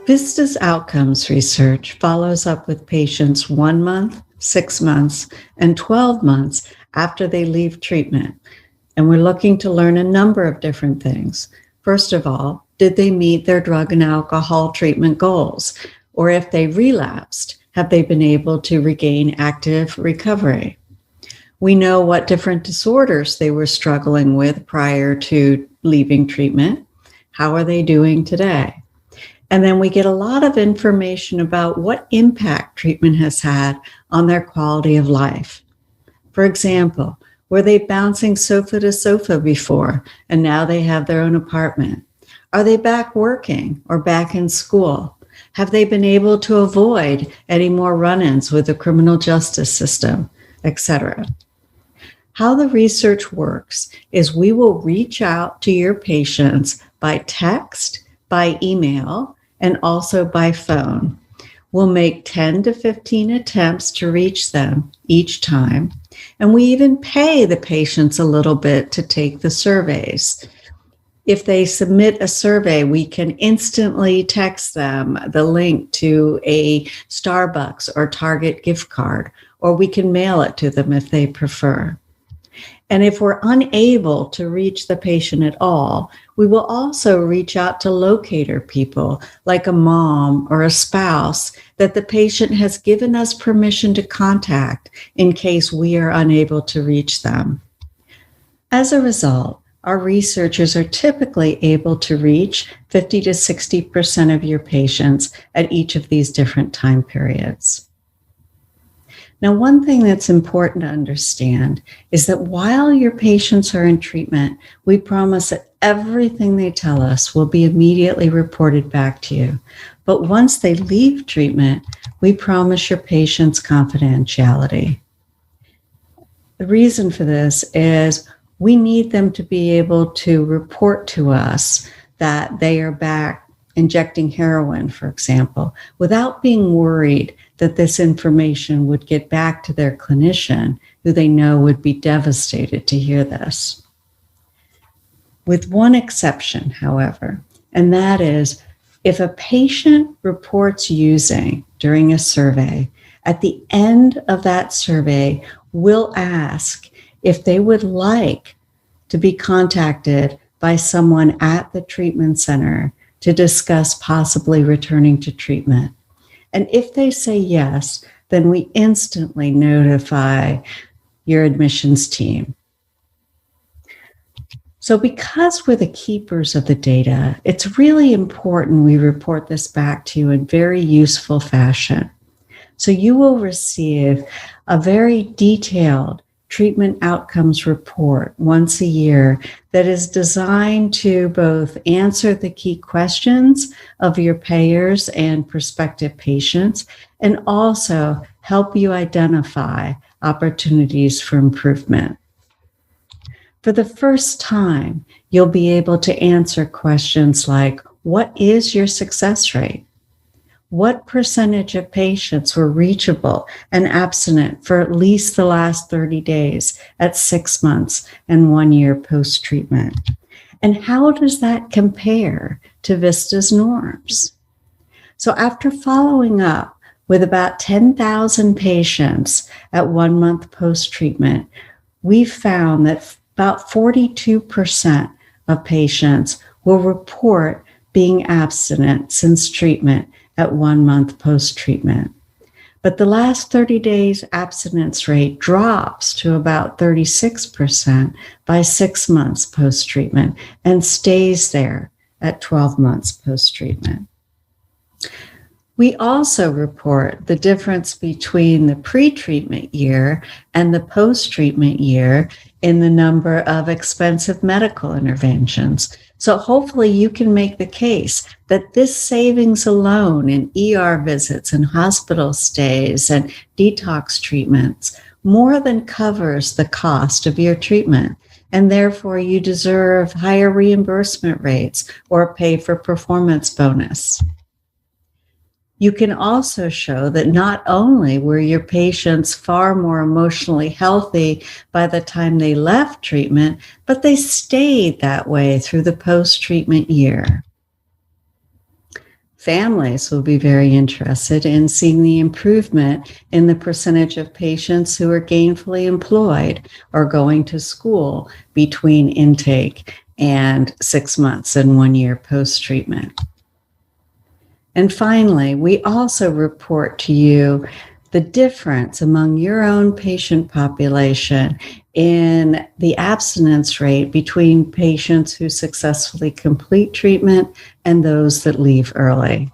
Vista's outcomes research follows up with patients 1 month, 6 months, and 12 months after they leave treatment. And we're looking to learn a number of different things. First of all, did they meet their drug and alcohol treatment goals? Or if they relapsed, have they been able to regain active recovery? We know what different disorders they were struggling with prior to leaving treatment. How are they doing today? And then we get a lot of information about what impact treatment has had on their quality of life. For example, were they bouncing sofa to sofa before and now they have their own apartment? Are they back working or back in school? Have they been able to avoid any more run-ins with the criminal justice system, etc.? How the research works is we will reach out to your patients by text, by email, and also by phone. We'll make 10 to 15 attempts to reach them each time, and we even pay the patients a little bit to take the surveys. If they submit a survey, we can instantly text them the link to a Starbucks or Target gift card, or we can mail it to them if they prefer. And if we're unable to reach the patient at all, we will also reach out to locator people like a mom or a spouse that the patient has given us permission to contact in case we are unable to reach them. As a result, our researchers are typically able to reach 50 to 60% of your patients at each of these different time periods. Now, one thing that's important to understand is that while your patients are in treatment, we promise that everything they tell us will be immediately reported back to you. But once they leave treatment, we promise your patients confidentiality. The reason for this is we need them to be able to report to us that they are back injecting heroin, for example, without being worried that this information would get back to their clinician, who they know would be devastated to hear this. With one exception, however, and that is if a patient reports using during a survey, at the end of that survey, we'll ask if they would like to be contacted by someone at the treatment center to discuss possibly returning to treatment. And if they say yes, then we instantly notify your admissions team. So because we're the keepers of the data, it's really important we report this back to you in very useful fashion. So you will receive a very detailed treatment outcomes report once a year that is designed to both answer the key questions of your payers and prospective patients, and also help you identify opportunities for improvement. For the first time, you'll be able to answer questions like, what is your success rate? What percentage of patients were reachable and abstinent for at least the last 30 days at 6 months and 1 year post-treatment? And how does that compare to Vista's norms? So after following up with about 10,000 patients at 1 month post-treatment, we've found that about 42% of patients will report being abstinent since treatment at 1 month post-treatment. But the last 30 days abstinence rate drops to about 36% by 6 months post-treatment and stays there at 12 months post-treatment. We also report the difference between the pre-treatment year and the post-treatment year in the number of expensive medical interventions. So hopefully you can make the case that this savings alone in ER visits and hospital stays and detox treatments more than covers the cost of your treatment, and therefore you deserve higher reimbursement rates or pay for performance bonus. You can also show that not only were your patients far more emotionally healthy by the time they left treatment, but they stayed that way through the post-treatment year. Families will be very interested in seeing the improvement in the percentage of patients who are gainfully employed or going to school between intake and 6 months and 1 year post-treatment. And finally, we also report to you the difference among your own patient population in the abstinence rate between patients who successfully complete treatment and those that leave early.